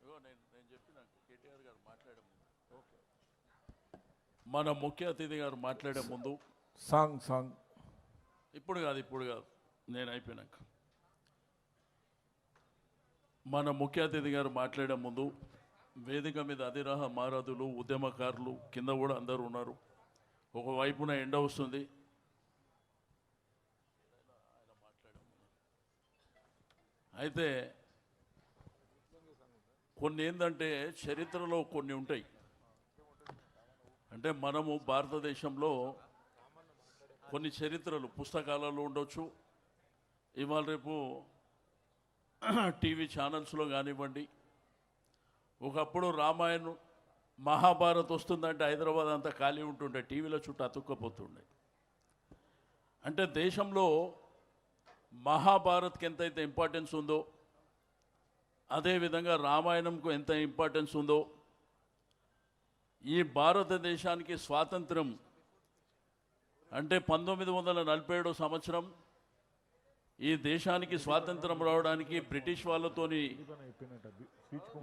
నేను చెప్పిన కేటీఆర్ గారు మాట్లాడే ముందు మన ముఖ్య అతిథి గారు మాట్లాడే ముందు సాంగ్ ఇప్పుడు కాదు నేను అయిపోయినాక మన ముఖ్య అతిథి గారు మాట్లాడే ముందు వేదిక మీద అధిరాహ మారాదులు ఉద్యమకారులు కింద కూడా అందరూ ఉన్నారు. ఒకవైపున ఎండ వస్తుంది. అయితే కొన్ని ఏంటంటే చరిత్రలో కొన్ని ఉంటాయి. అంటే మనము భారతదేశంలో కొన్ని చరిత్రలు పుస్తకాలలో ఉండొచ్చు, ఇవాళ రేపు టీవీ ఛానల్స్లో కానివ్వండి. ఒకప్పుడు రామాయణం మహాభారత్ వస్తుందంటే హైదరాబాద్ అంతా ఖాళీ ఉంటుండే, టీవీల చుట్టూ అతుక్కపోతుండే. అంటే దేశంలో మహాభారత్కి ఎంతైతే ఇంపార్టెన్స్ ఉందో అదేవిధంగా రామాయణంకు ఎంత ఇంపార్టెన్స్ ఉందో, ఈ భారతదేశానికి స్వాతంత్రం అంటే 1947 సంవత్సరం ఈ దేశానికి స్వాతంత్రం రావడానికి బ్రిటిష్ వాళ్ళతోని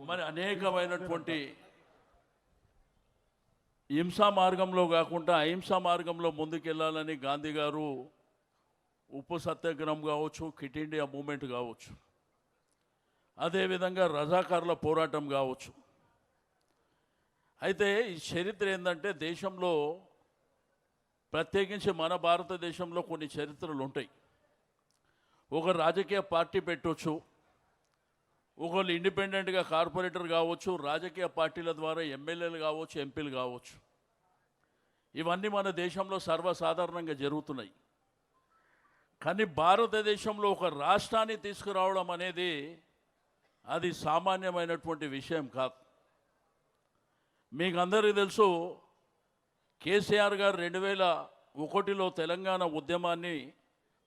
మరి అనేకమైనటువంటి హింసా మార్గంలో కాకుండా అహింసా మార్గంలో ముందుకెళ్ళాలని గాంధీ గారు ఉప్పు సత్యాగ్రహం కావచ్చు, క్విట్ ఇండియా మూమెంట్ కావచ్చు, అదేవిధంగా రజాకారుల పోరాటం కావచ్చు. అయితే ఈ చరిత్ర ఏంటంటే దేశంలో ప్రత్యేకించి మన భారతదేశంలో కొన్ని చరిత్రలు ఉంటాయి. ఒక రాజకీయ పార్టీ పెట్టవచ్చు, ఒకళ్ళు ఇండిపెండెంట్గా కార్పొరేటర్ కావచ్చు, రాజకీయ పార్టీల ద్వారా ఎమ్మెల్యేలు కావచ్చు, ఎంపీలు కావచ్చు. ఇవన్నీ మన దేశంలో సర్వసాధారణంగా జరుగుతున్నాయి. కానీ భారతదేశంలో ఒక రాష్ట్రాన్ని తీసుకురావడం అనేది అది సామాన్యమైనటువంటి విషయం కాదు. మీకు అందరికీ తెలుసు, కేసీఆర్ గారు 2001లో తెలంగాణ ఉద్యమాన్ని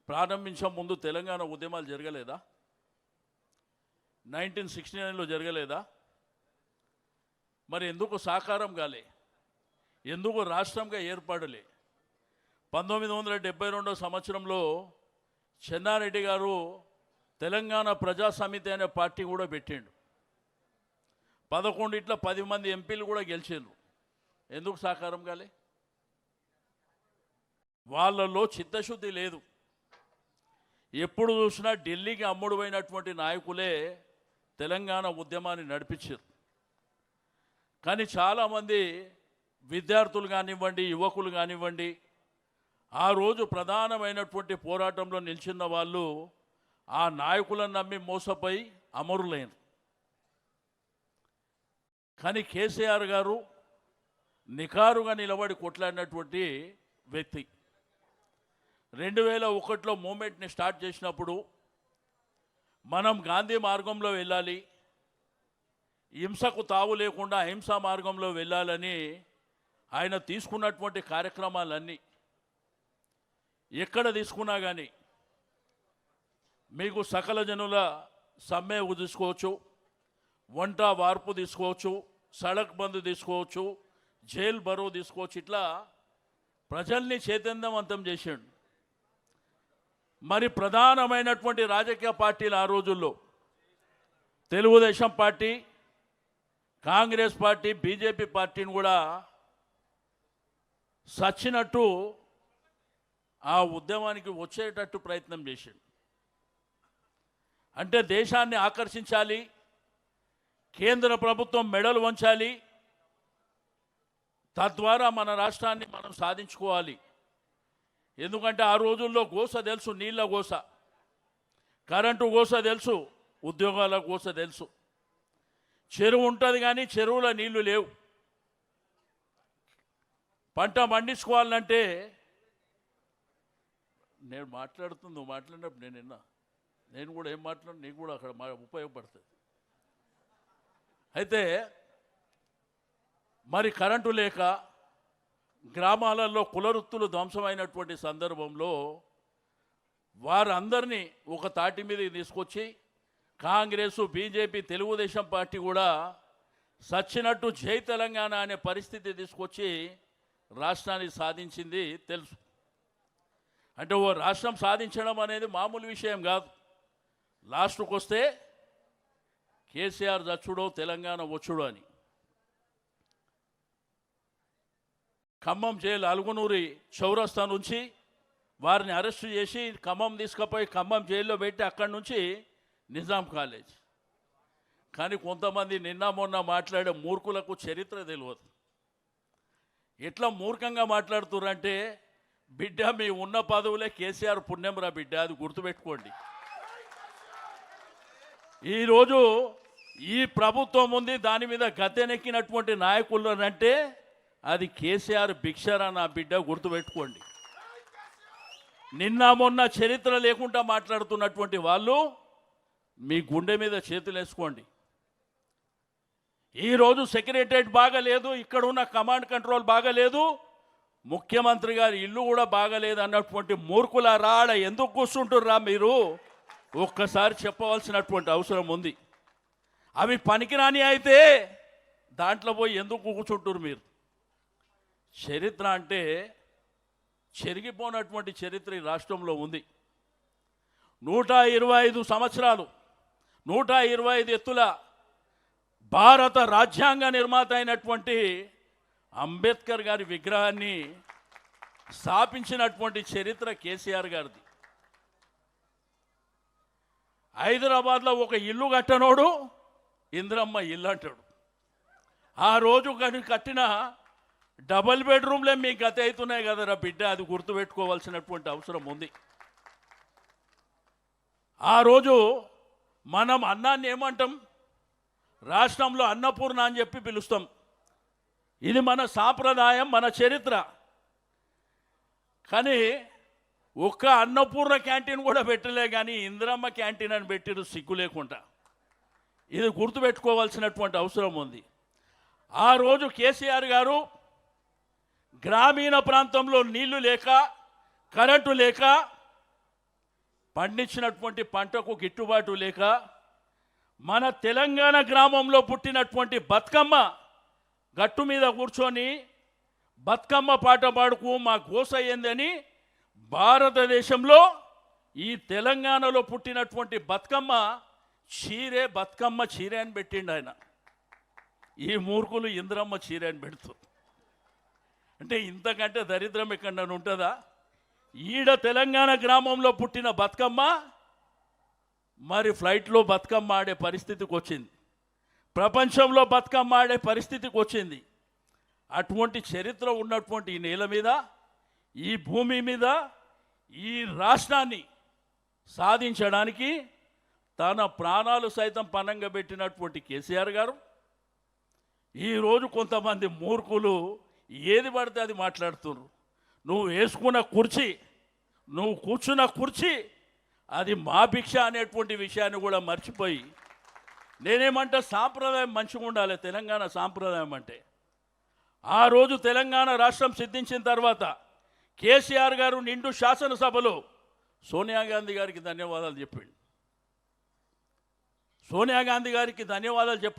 ప్రారంభించే ముందు తెలంగాణ ఉద్యమాలు జరగలేదా? 1969లో జరగలేదా? మరి ఎందుకు సాకారం కాలే? ఎందుకు రాష్ట్రంగా ఏర్పడలే? 1972 సంవత్సరంలో చెన్నారెడ్డి గారు తెలంగాణ ప్రజా సమితి అనే పార్టీ కూడా పెట్టిండు. 11 10 మంది ఎంపీలు కూడా గెలిచిండ్రు. ఎందుకు సాకారం కాలే? వాళ్ళలో చిత్తశుద్ధి లేదు. ఎప్పుడు చూసినా ఢిల్లీకి అమ్ముడుపోయినటువంటి నాయకులే తెలంగాణ ఉద్యమాన్ని నడిపించారు. కానీ చాలామంది విద్యార్థులు కానివ్వండి, యువకులు కానివ్వండి, ఆ రోజు ప్రధానమైనటువంటి పోరాటంలో నిలిచిన వాళ్ళు ఆ నాయకులను నమ్మి మోసపోయి అమరులైన. కానీ కేసీఆర్ గారు నికారుగా నిలబడి కొట్లాడినటువంటి వ్యక్తి. 2001లో మూమెంట్ని స్టార్ట్ చేసినప్పుడు మనం గాంధీ మార్గంలో వెళ్ళాలి, హింసకు తావు లేకుండా అహింసా మార్గంలో వెళ్ళాలని ఆయన తీసుకున్నటువంటి కార్యక్రమాలన్నీ ఎక్కడ తీసుకున్నా కానీ మీకు సకల జనుల సమ్మె తీసుకోవచ్చు, వంట వార్పు తీసుకోవచ్చు, సడక్ బంద్ తీసుకోవచ్చు, జైల్ బరో తీసుకోవచ్చు. ఇట్లా ప్రజల్ని చైతన్యవంతం చేశాడు. మరి ప్రధానమైనటువంటి రాజకీయ పార్టీలు ఆ రోజుల్లో Telugu Desam party, Congress party, BJP పార్టీని కూడా సచ్చినట్టు ఆ ఉద్యమానికి వచ్చేటట్టు ప్రయత్నం చేశాడు. అంటే దేశాన్ని ఆకర్షించాలి, కేంద్ర ప్రభుత్వం మెడలు వంచాలి, తద్వారా మన రాష్ట్రాన్ని మనం సాధించుకోవాలి. ఎందుకంటే ఆ రోజుల్లో గోస తెలుసు, నీళ్ళ గోస, కరెంటు గోస తెలుసు, ఉద్యోగాల గోస తెలుసు. చెరువు ఉంటుంది కానీ చెరువులో నీళ్లు లేవు. పంట పండించుకోవాలంటే నేను మాట్లాడుతుంది, నువ్వు మాట్లాడినప్పుడు నేను విన్నా, నేను కూడా ఏం మాట్లాడు, నీకు కూడా అక్కడ ఉపయోగపడుతుంది. అయితే మరి కరెంటు లేక గ్రామాలలో కులవృత్తులు ధ్వంసమైనటువంటి సందర్భంలో వారందరినీ ఒక తాటి మీదకి తీసుకొచ్చి కాంగ్రెసు, బీజేపీ, తెలుగుదేశం పార్టీ కూడా సచ్చినట్టు జై తెలంగాణ అనే పరిస్థితి తీసుకొచ్చి రాష్ట్రాన్ని సాధించింది తెలుసు. అంటే ఓ రాష్ట్రం సాధించడం అనేది మామూలు విషయం కాదు. లాస్ట్కి వస్తే కేసీఆర్ చచ్చుడో తెలంగాణ వచ్చుడో అని. ఖమ్మం జైలు అలుగునూరి చౌరస్తా నుంచి వారిని అరెస్టు చేసి ఖమ్మం తీసుకుపోయి ఖమ్మం జైల్లో పెట్టి అక్కడి నుంచి నిజాం కాలేజ్. కానీ కొంతమంది నిన్న మొన్న మాట్లాడే మూర్ఖులకు చరిత్ర తెలియదు. ఎట్లా మూర్ఖంగా మాట్లాడుతున్నారంటే, బిడ్డ మీ ఉన్న పదవులే కేసీఆర్ పుణ్యంరా బిడ్డ, అది గుర్తుపెట్టుకోండి. ఈరోజు ఈ ప్రభుత్వం ఉంది, దాని మీద గద్దెనెక్కినటువంటి నాయకులు అంటే అది కేసీఆర్ భిక్షరా నా బిడ్డ, గుర్తుపెట్టుకోండి. నిన్న మొన్న చరిత్ర లేకుండా మాట్లాడుతున్నటువంటి వాళ్ళు మీ గుండె మీద చేతులు వేసుకోండి. ఈరోజు సెక్రటరియట్ బాగలేదు, ఇక్కడ ఉన్న కమాండ్ కంట్రోల్ బాగలేదు, ముఖ్యమంత్రి గారి ఇల్లు కూడా బాగలేదు అన్నటువంటి మూర్ఖుల రాడ ఎందుకు కూర్చుంటుర్రా మీరు? ఒక్కసారి చెప్పవలసినటువంటి అవసరం ఉంది. అవి పనికిరాని అయితే దాంట్లో పోయి ఎందుకు కూర్చుంటున్నారు మీరు? చరిత్ర అంటే చెరిగిపోయినటువంటి చరిత్ర ఈ రాష్ట్రంలో ఉంది. 125 సంవత్సరాలు, 125 ఎత్తుల భారత రాజ్యాంగ నిర్మాత అయినటువంటి అంబేద్కర్ గారి విగ్రహాన్ని స్థాపించినటువంటి చరిత్ర కేసీఆర్ గారిది. హైదరాబాద్లో ఒక ఇల్లు కట్టనోడు ఇందిరమ్మ ఇల్లు అంటాడు. ఆ రోజు కట్టిన డబల్ బెడ్రూమ్లే మీ గత అవుతున్నాయి కదరా బిడ్డ, అది గుర్తుపెట్టుకోవాల్సినటువంటి అవసరం ఉంది. ఆ రోజు మనం అన్నాన్ని ఏమంటాం? రాష్ట్రంలో అన్నపూర్ణ అని చెప్పి పిలుస్తాం. ఇది మన సాంప్రదాయం, మన చరిత్ర. కానీ ఒక్క అన్నపూర్ణ క్యాంటీన్ కూడా పెట్టలే, కానీ ఇందిరమ్మ క్యాంటీన్ అని పెట్టిరు సిగ్గు లేకుండా. ఇది గుర్తుపెట్టుకోవాల్సినటువంటి అవసరం ఉంది. ఆ రోజు కేసీఆర్ గారు గ్రామీణ ప్రాంతంలో నీళ్లు లేక, కరెంటు లేక, పండించినటువంటి పంటకు గిట్టుబాటు లేక, మన తెలంగాణ గ్రామంలో పుట్టినటువంటి బతుకమ్మ గట్టు మీద కూర్చొని బతుకమ్మ పాట పాడుకు మా గోస అయ్యిందని భారతదేశంలో ఈ తెలంగాణలో పుట్టినటువంటి బతుకమ్మ చీరే బతుకమ్మ చీరే అని పెట్టిండు ఆయన. ఈ మూర్ఖులు ఇంద్రమ్మ చీరే అని పెడుతూ, అంటే ఇంతకంటే దరిద్రం ఎక్కడన్నా ఉంటుందా? ఈడ తెలంగాణ గ్రామంలో పుట్టిన బతుకమ్మ మరి ఫ్లైట్లో బతుకమ్మ ఆడే పరిస్థితికి వచ్చింది, ప్రపంచంలో బతుకమ్మ ఆడే పరిస్థితికి వచ్చింది. అటువంటి చరిత్ర ఉన్నటువంటి ఈ నేల మీద, ఈ భూమి మీద, ఈ రాష్ట్రాన్ని సాధించడానికి తన ప్రాణాలు సైతం పణంగా పెట్టినటువంటి కేసీఆర్ గారు ఈరోజు కొంతమంది మూర్ఖులు ఏది పడితే అది మాట్లాడుతున్నారు. నువ్వు వేసుకున్న కుర్చీ, నువ్వు కూర్చున్న కుర్చీ అది మా భిక్ష అనేటువంటి విషయాన్ని కూడా మర్చిపోయి, నేనేమంటే సాంప్రదాయం మంచిగా ఉండాలి. తెలంగాణ సాంప్రదాయం అంటే, ఆ రోజు తెలంగాణ రాష్ట్రం సిద్ధించిన తర్వాత కేసీఆర్ గారు నిండు శాసనసభలో సోనియా గాంధీ గారికి ధన్యవాదాలు చెప్పిండు. సోనియా గాంధీ గారికి ధన్యవాదాలు చెప్పి